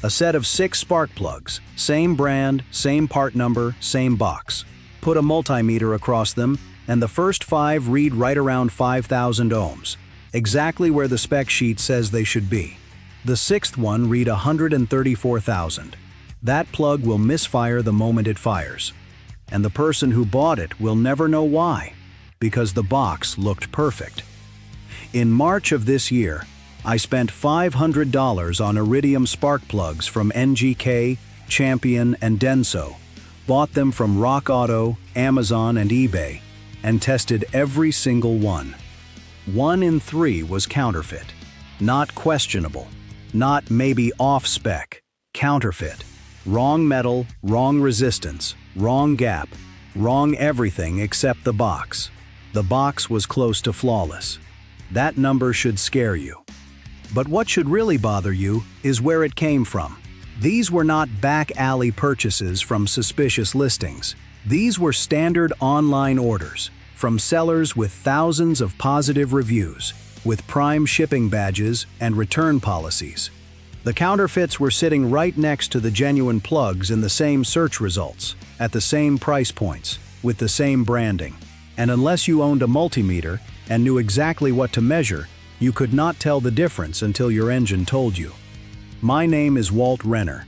A set of 6 spark plugs, same brand, same part number, same box. Put a multimeter across them, and the first 5 read right around 5,000 ohms, exactly where the spec sheet says they should be. The 6th one read 134,000. That plug will misfire the moment it fires. And the person who bought it will never know why, because the box looked perfect. In March of this year, I spent $500 on iridium spark plugs from NGK, Champion, and Denso, bought them from Rock Auto, Amazon, and eBay, and tested every single one. 1 in 3 was counterfeit. Not questionable. Not maybe off-spec. Counterfeit. Wrong metal, wrong resistance, wrong gap, wrong everything except the box. The box was close to flawless. That number should scare you. But what should really bother you is where it came from. These were not back-alley purchases from suspicious listings. These were standard online orders from sellers with thousands of positive reviews, with prime shipping badges and return policies. The counterfeits were sitting right next to the genuine plugs in the same search results, at the same price points, with the same branding. And unless you owned a multimeter and knew exactly what to measure, you could not tell the difference until your engine told you. My name is Walt Renner.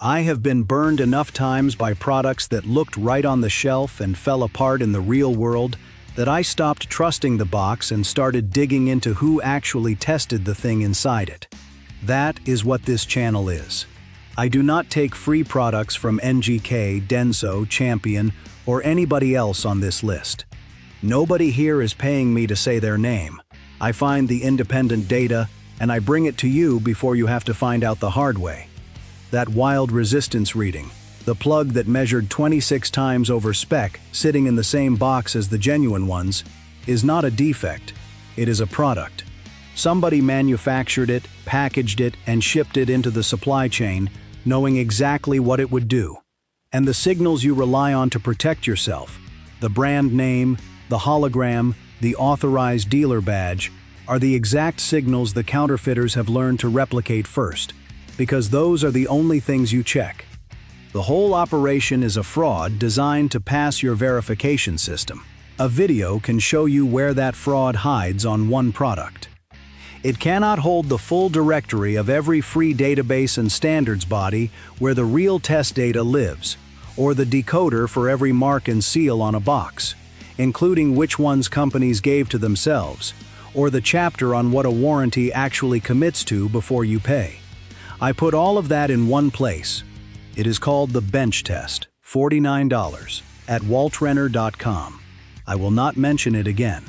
I have been burned enough times by products that looked right on the shelf and fell apart in the real world that I stopped trusting the box and started digging into who actually tested the thing inside it. That is what this channel is. I do not take free products from NGK, Denso, Champion, or anybody else on this list. Nobody here is paying me to say their name. I find the independent data, and I bring it to you before you have to find out the hard way. That wild resistance reading, the plug that measured 26 times over spec, sitting in the same box as the genuine ones, is not a defect, it is a product. Somebody manufactured it, packaged it, and shipped it into the supply chain, knowing exactly what it would do. And the signals you rely on to protect yourself, the brand name, the hologram, the authorized dealer badge, are the exact signals the counterfeiters have learned to replicate first, because those are the only things you check. The whole operation is a fraud designed to pass your verification system. A video can show you where that fraud hides on one product. It cannot hold the full directory of every free database and standards body where the real test data lives, or the decoder for every mark and seal on a box, including which ones companies gave to themselves, or the chapter on what a warranty actually commits to before you pay. I put all of that in one place. It is called the bench test, $49, at waltrenner.com. I will not mention it again.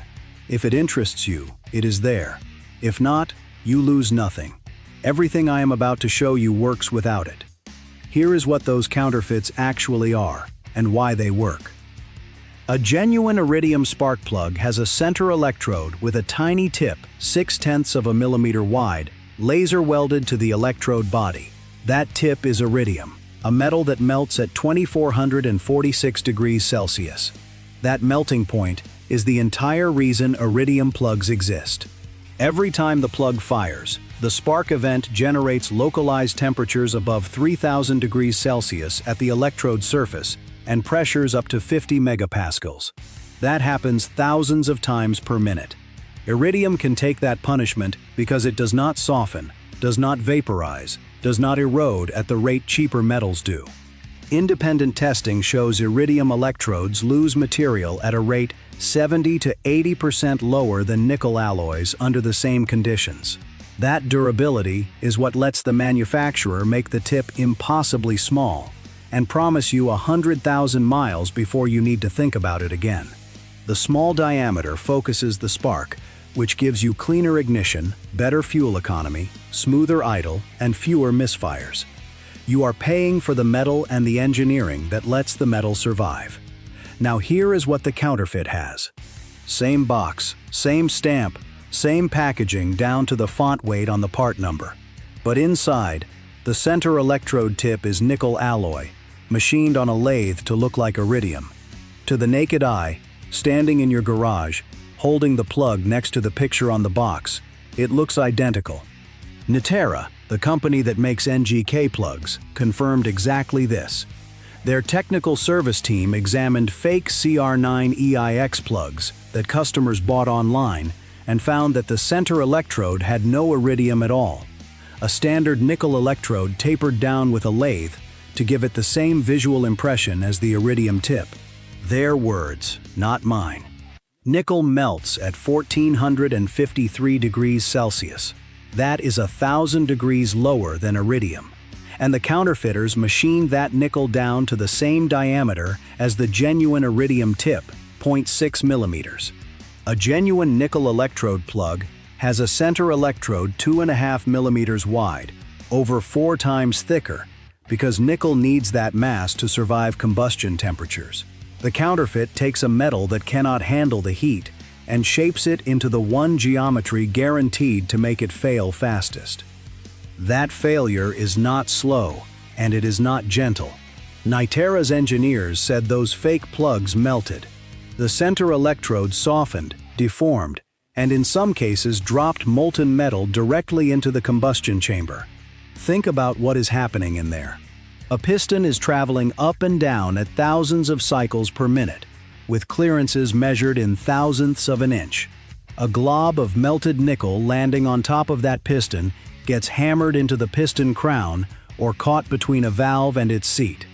If it interests you, it is there. If not, you lose nothing. Everything I am about to show you works without it. Here is what those counterfeits actually are, and why they work. A genuine iridium spark plug has a center electrode with a tiny tip, 0.6 of a millimeter wide, laser welded to the electrode body. That tip is iridium, a metal that melts at 2446 degrees Celsius. That melting point is the entire reason iridium plugs exist. Every time the plug fires, the spark event generates localized temperatures above 3000 degrees Celsius at the electrode surface and pressures up to 50 megapascals. That happens thousands of times per minute. Iridium can take that punishment because it does not soften, does not vaporize, does not erode at the rate cheaper metals do. Independent testing shows iridium electrodes lose material at a rate 70 to 80% lower than nickel alloys under the same conditions. That durability is what lets the manufacturer make the tip impossibly small and promise you 100,000 miles before you need to think about it again. The small diameter focuses the spark, which gives you cleaner ignition, better fuel economy, smoother idle, and fewer misfires. You are paying for the metal and the engineering that lets the metal survive. Now here is what the counterfeit has. Same box, same stamp, same packaging down to the font weight on the part number. But inside, the center electrode tip is nickel alloy, machined on a lathe to look like iridium. To the naked eye, standing in your garage, holding the plug next to the picture on the box, it looks identical. Nitera, The company that makes NGK plugs confirmed exactly this. Their technical service team examined fake CR9EIX plugs that customers bought online and found that the center electrode had no iridium at all. A standard nickel electrode tapered down with a lathe to give it the same visual impression as the iridium tip. Their words, not mine. Nickel melts at 1453 degrees Celsius. That is 1,000 degrees lower than iridium. And the counterfeiters machined that nickel down to the same diameter as the genuine iridium tip, 0.6 millimeters. A genuine nickel electrode plug has a center electrode 2.5 millimeters wide, over 4 times thicker, because nickel needs that mass to survive combustion temperatures. The counterfeit takes a metal that cannot handle the heat and shapes it into the one geometry guaranteed to make it fail fastest. That failure is not slow, and it is not gentle. Nitera's engineers said those fake plugs melted. The center electrode softened, deformed, and in some cases dropped molten metal directly into the combustion chamber. Think about what is happening in there. A piston is traveling up and down at thousands of cycles per minute, with clearances measured in thousandths of an inch. A glob of melted nickel landing on top of that piston gets hammered into the piston crown or caught between a valve and its seat.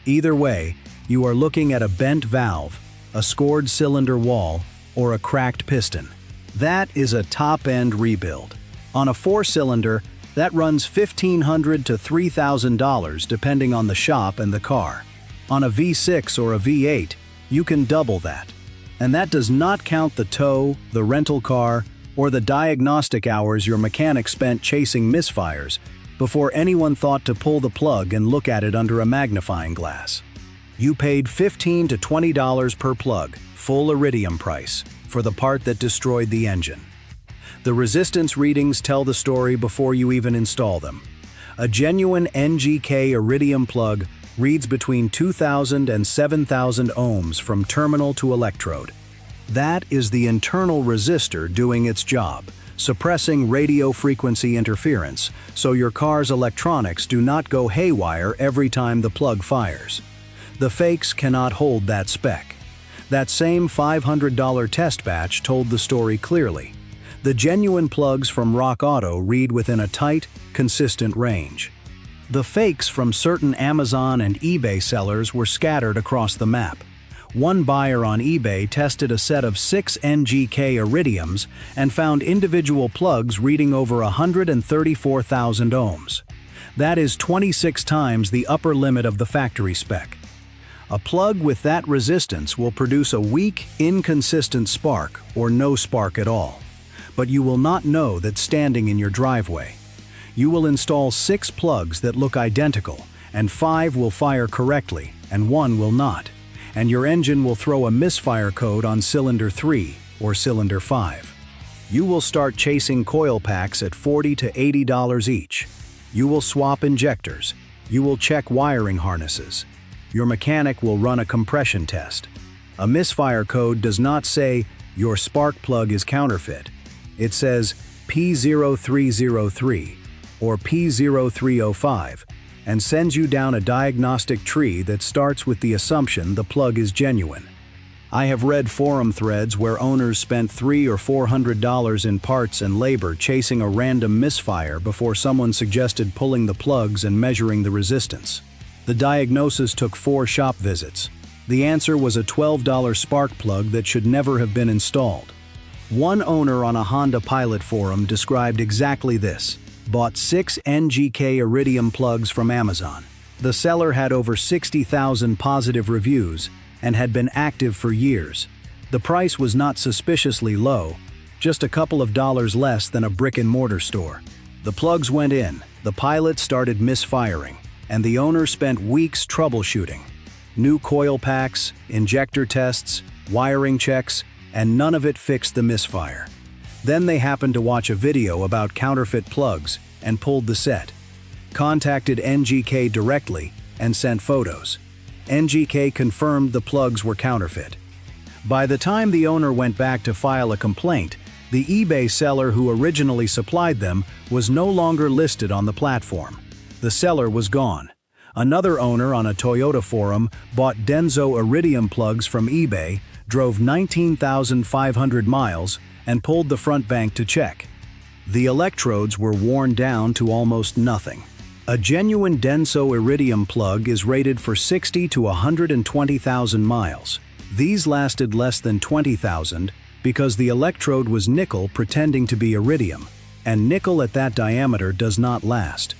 Either way, you are looking at a bent valve, a scored cylinder wall, or a cracked piston. That is a top-end rebuild. On a 4-cylinder, that runs $1,500 to $3,000 depending on the shop and the car. On a V6 or a V8, you can double that. And that does not count the tow, the rental car, or the diagnostic hours your mechanic spent chasing misfires before anyone thought to pull the plug and look at it under a magnifying glass. You paid $15 to $20 per plug, full iridium price, for the part that destroyed the engine. The resistance readings tell the story before you even install them. A genuine NGK iridium plug reads between 2,000 and 7,000 ohms from terminal to electrode. That is the internal resistor doing its job, suppressing radio frequency interference so your car's electronics do not go haywire every time the plug fires. The fakes cannot hold that spec. That same $500 test batch told the story clearly. The genuine plugs from Rock Auto read within a tight, consistent range. The fakes from certain Amazon and eBay sellers were scattered across the map. One buyer on eBay tested a set of 6 NGK iridiums and found individual plugs reading over 134,000 ohms. That is 26 times the upper limit of the factory spec. A plug with that resistance will produce a weak, inconsistent spark or no spark at all. But you will not know that standing in your driveway. You will install 6 plugs that look identical, and 5 will fire correctly, and 1 will not. And your engine will throw a misfire code on cylinder 3 or cylinder 5. You will start chasing coil packs at $40 to $80 each. You will swap injectors. You will check wiring harnesses. Your mechanic will run a compression test. A misfire code does not say, "Your spark plug is counterfeit." It says P0303 or P0305 and sends you down a diagnostic tree that starts with the assumption the plug is genuine. I have read forum threads where owners spent $300 or $400 in parts and labor chasing a random misfire before someone suggested pulling the plugs and measuring the resistance. The diagnosis took 4 shop visits. The answer was a $12 spark plug that should never have been installed. One owner on a Honda Pilot forum described exactly this. Bought 6 NGK iridium plugs from Amazon. The seller had over 60,000 positive reviews and had been active for years. The price was not suspiciously low, just a couple of dollars less than a brick-and-mortar store. The plugs went in, the Pilot started misfiring, and the owner spent weeks troubleshooting. New coil packs, injector tests, wiring checks, and none of it fixed the misfire. Then they happened to watch a video about counterfeit plugs and pulled the set. Contacted NGK directly and sent photos. NGK confirmed the plugs were counterfeit. By the time the owner went back to file a complaint, The eBay seller who originally supplied them was no longer listed on the platform. The seller was gone. Another owner on a Toyota forum bought Denso iridium plugs from eBay, drove 19,500 miles, and pulled the front bank to check. The electrodes were worn down to almost nothing. A genuine Denso iridium plug is rated for 60 to 120,000 miles. These lasted less than 20,000 because the electrode was nickel pretending to be iridium, and nickel at that diameter does not last.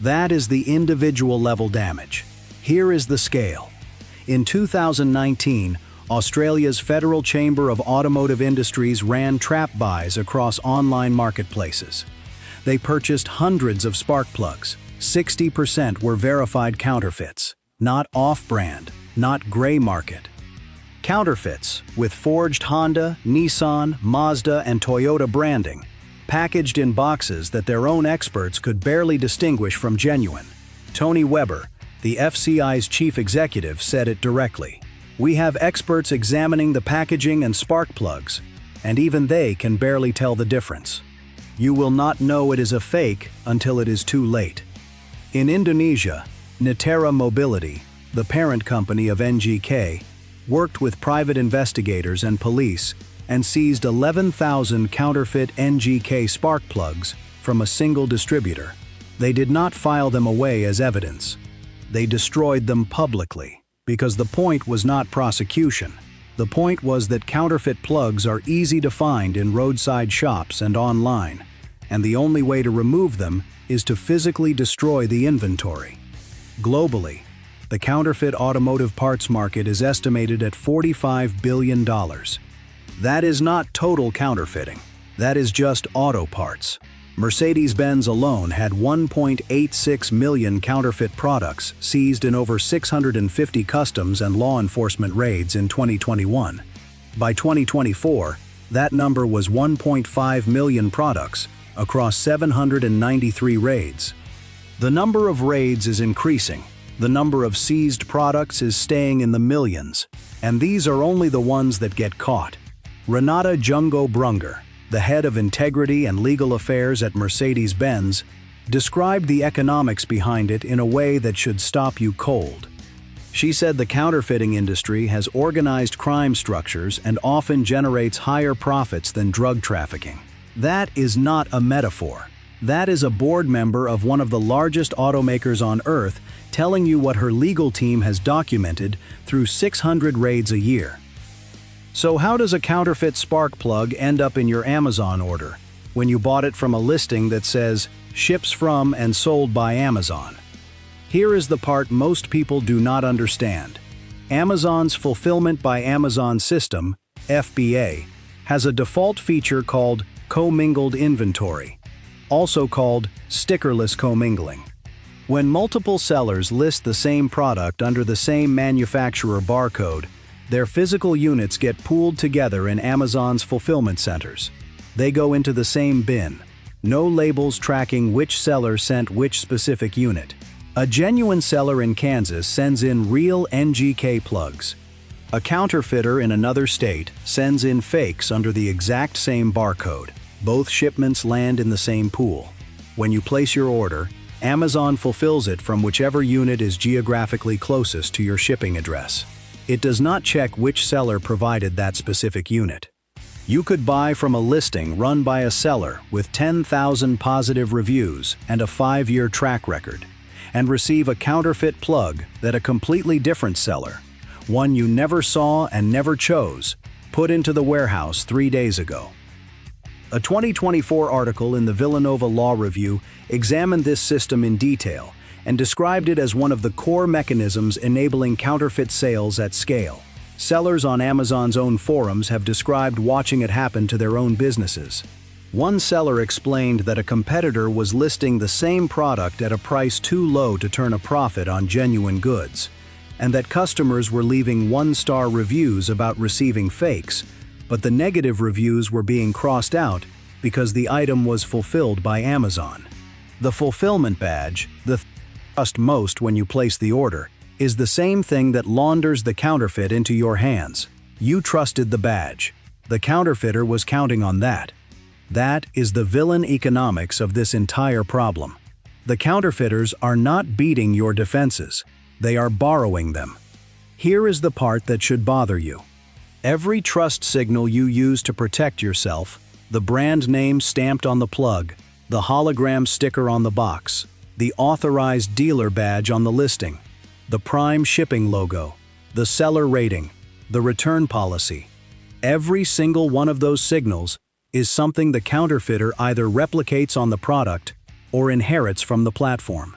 That is the individual level damage. Here is the scale. In 2019, Australia's Federal Chamber of Automotive Industries ran trap buys across online marketplaces. They purchased hundreds of spark plugs. 60% were verified counterfeits, not off-brand, not gray market. Counterfeits, with forged Honda, Nissan, Mazda, and Toyota branding, packaged in boxes that their own experts could barely distinguish from genuine. Tony Weber, the FCI's chief executive, said it directly. "We have experts examining the packaging and spark plugs, and even they can barely tell the difference. You will not know it is a fake until it is too late." In Indonesia, Nitera Mobility, the parent company of NGK, worked with private investigators and police and seized 11,000 counterfeit NGK spark plugs from a single distributor. They did not file them away as evidence. They destroyed them publicly, because the point was not prosecution. The point was that counterfeit plugs are easy to find in roadside shops and online, and the only way to remove them is to physically destroy the inventory. Globally, the counterfeit automotive parts market is estimated at $45 billion. That is not total counterfeiting. That is just auto parts. Mercedes-Benz alone had 1.86 million counterfeit products seized in over 650 customs and law enforcement raids in 2021. By 2024, that number was 1.5 million products across 793 raids. The number of raids is increasing. The number of seized products is staying in the millions, and these are only the ones that get caught. Renata Jungo Brunger, the head of integrity and legal affairs at Mercedes-Benz, described the economics behind it in a way that should stop you cold. She said the counterfeiting industry has organized crime structures and often generates higher profits than drug trafficking. That is not a metaphor. That is a board member of one of the largest automakers on Earth telling you what her legal team has documented through 600 raids a year. So how does a counterfeit spark plug end up in your Amazon order when you bought it from a listing that says, "Ships from and sold by Amazon"? Here is the part most people do not understand. Amazon's Fulfillment by Amazon system, FBA, has a default feature called commingled inventory, also called stickerless commingling. When multiple sellers list the same product under the same manufacturer barcode, their physical units get pooled together in Amazon's fulfillment centers. They go into the same bin. No labels tracking which seller sent which specific unit. A genuine seller in Kansas sends in real NGK plugs. A counterfeiter in another state sends in fakes under the exact same barcode. Both shipments land in the same pool. When you place your order, Amazon fulfills it from whichever unit is geographically closest to your shipping address. It does not check which seller provided that specific unit. You could buy from a listing run by a seller with 10,000 positive reviews and a 5-year track record, and receive a counterfeit plug that a completely different seller, one you never saw and never chose, put into the warehouse 3 days ago. A 2024 article in the Villanova Law Review examined this system in detail and described it as one of the core mechanisms enabling counterfeit sales at scale. Sellers on Amazon's own forums have described watching it happen to their own businesses. One seller explained that a competitor was listing the same product at a price too low to turn a profit on genuine goods, and that customers were leaving 1-star reviews about receiving fakes, but the negative reviews were being crossed out because the item was fulfilled by Amazon. The fulfillment badge, the thing you trust most when you place the order, is the same thing that launders the counterfeit into your hands. You trusted the badge. The counterfeiter was counting on that. That is the villain economics of this entire problem. The counterfeiters are not beating your defenses, they are borrowing them. Here is the part that should bother you. Every trust signal you use to protect yourself, the brand name stamped on the plug, the hologram sticker on the box, the authorized dealer badge on the listing, the prime shipping logo, the seller rating, the return policy. Every single one of those signals is something the counterfeiter either replicates on the product or inherits from the platform.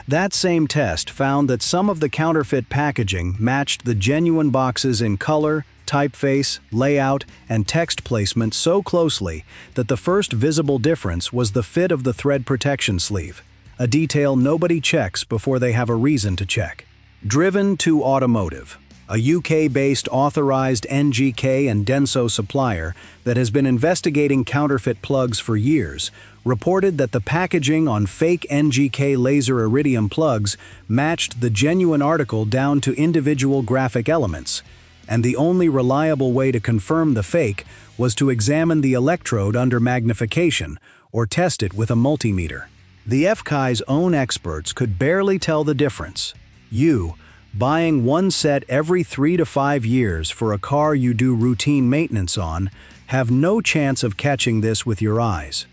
That same test found that some of the counterfeit packaging matched the genuine boxes in color, typeface, layout, and text placement so closely that the first visible difference was the fit of the thread protection sleeve, a detail nobody checks before they have a reason to check. Driven to Automotive, a UK-based authorized NGK and Denso supplier that has been investigating counterfeit plugs for years, reported that the packaging on fake NGK laser iridium plugs matched the genuine article down to individual graphic elements, and the only reliable way to confirm the fake was to examine the electrode under magnification or test it with a multimeter. The FKI's own experts could barely tell the difference. You, buying one set every 3 to 5 years for a car you do routine maintenance on, have no chance of catching this with your eyes.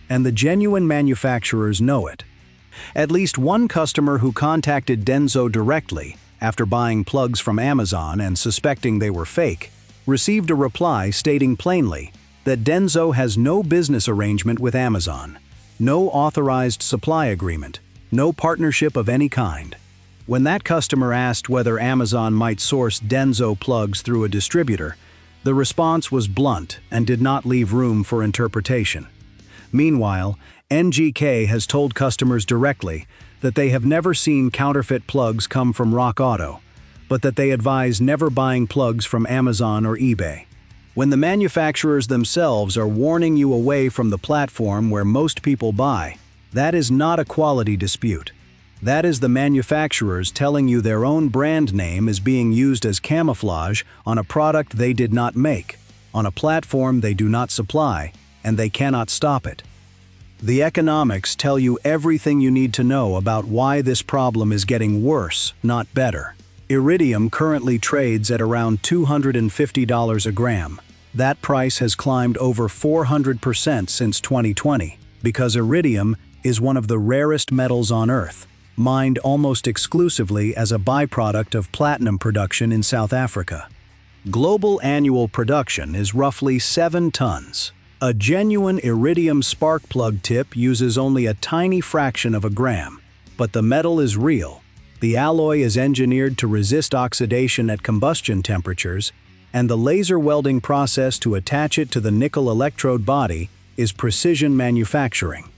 And the genuine manufacturers know it. At least one customer who contacted Denso directly, after buying plugs from Amazon and suspecting they were fake, received a reply stating plainly that Denso has no business arrangement with Amazon, no authorized supply agreement, no partnership of any kind. When that customer asked whether Amazon might source Denso plugs through a distributor, the response was blunt and did not leave room for interpretation. Meanwhile, NGK has told customers directly that they have never seen counterfeit plugs come from Rock Auto, but that they advise never buying plugs from Amazon or eBay. When the manufacturers themselves are warning you away from the platform where most people buy, that is not a quality dispute. That is the manufacturers telling you their own brand name is being used as camouflage on a product they did not make, on a platform they do not supply, and they cannot stop it. The economics tell you everything you need to know about why this problem is getting worse, not better. Iridium currently trades at around $250 a gram. That price has climbed over 400% since 2020, because iridium is one of the rarest metals on Earth, mined almost exclusively as a byproduct of platinum production in South Africa. Global annual production is roughly 7 tons. A genuine iridium spark plug tip uses only a tiny fraction of a gram, but the metal is real. The alloy is engineered to resist oxidation at combustion temperatures, and the laser welding process to attach it to the nickel electrode body is precision manufacturing.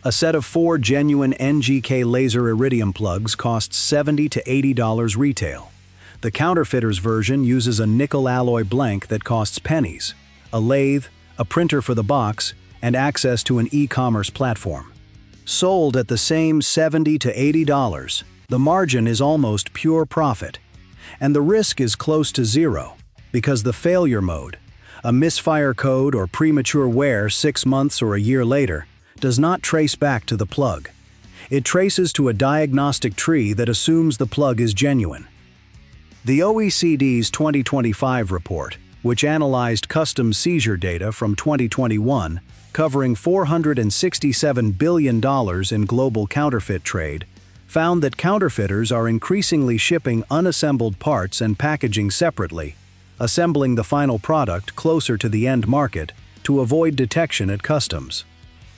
A set of 4 genuine NGK laser iridium plugs costs $70 to $80 retail. The counterfeiter's version uses a nickel alloy blank that costs pennies, a lathe, a printer for the box, and access to an e-commerce platform. Sold at the same $70 to $80, the margin is almost pure profit. And the risk is close to zero, because the failure mode, a misfire code or premature wear 6 months or a year later, does not trace back to the plug. It traces to a diagnostic tree that assumes the plug is genuine. The OECD's 2025 report, which analyzed custom seizure data from 2021, covering $467 billion in global counterfeit trade, found that counterfeiters are increasingly shipping unassembled parts and packaging separately, assembling the final product closer to the end market to avoid detection at customs.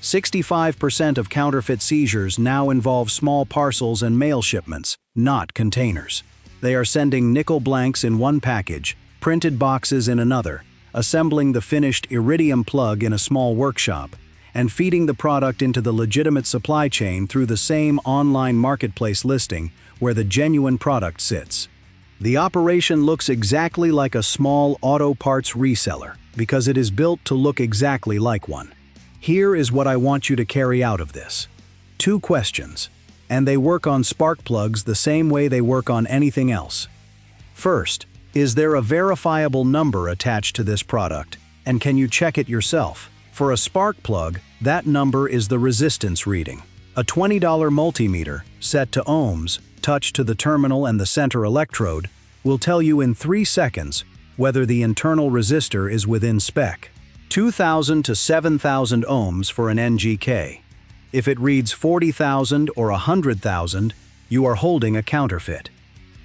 65% of counterfeit seizures now involve small parcels and mail shipments, not containers. They are sending nickel blanks in one package, printed boxes in another, assembling the finished iridium plug in a small workshop, and feeding the product into the legitimate supply chain through the same online marketplace listing where the genuine product sits. The operation looks exactly like a small auto parts reseller because it is built to look exactly like one. Here is what I want you to carry out of this. 2 questions, and they work on spark plugs the same way they work on anything else. First, is there a verifiable number attached to this product, and can you check it yourself? For a spark plug, that number is the resistance reading. A $20 multimeter, set to ohms, touched to the terminal and the center electrode, will tell you in 3 seconds whether the internal resistor is within spec. 2,000 to 7,000 ohms for an NGK. If it reads 40,000 or 100,000, you are holding a counterfeit.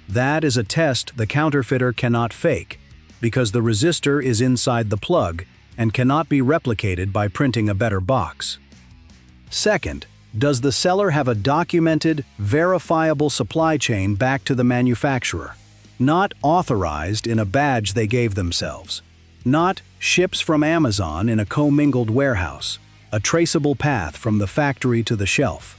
That is a test the counterfeiter cannot fake, because the resistor is inside the plug and cannot be replicated by printing a better box. Second, does the seller have a documented, verifiable supply chain back to the manufacturer? Not authorized in a badge they gave themselves. Not ships from Amazon in a commingled warehouse. A traceable path from the factory to the shelf.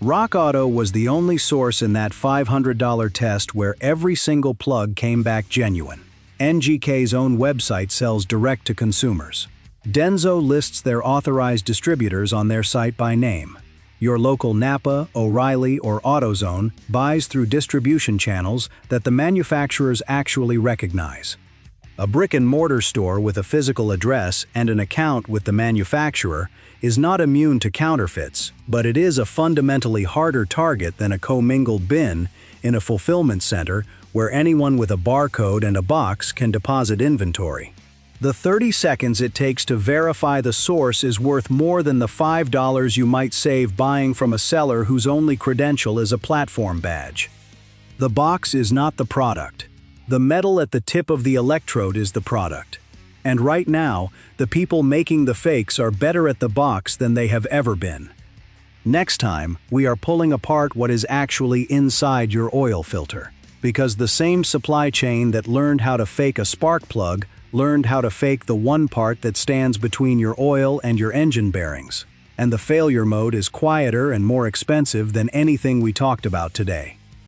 Rock Auto was the only source in that $500 test where every single plug came back genuine. NGK's own website sells direct to consumers. Denso lists their authorized distributors on their site by name. Your local Napa, O'Reilly, or AutoZone buys through distribution channels that the manufacturers actually recognize. A brick-and-mortar store with a physical address and an account with the manufacturer is not immune to counterfeits, but it is a fundamentally harder target than a commingled bin in a fulfillment center where anyone with a barcode and a box can deposit inventory. The 30 seconds it takes to verify the source is worth more than the $5 you might save buying from a seller whose only credential is a platform badge. The box is not the product. The metal at the tip of the electrode is the product. And right now, the people making the fakes are better at the box than they have ever been. Next time, we are pulling apart what is actually inside your oil filter. Because the same supply chain that learned how to fake a spark plug learned how to fake the one part that stands between your oil and your engine bearings. And the failure mode is quieter and more expensive than anything we talked about today.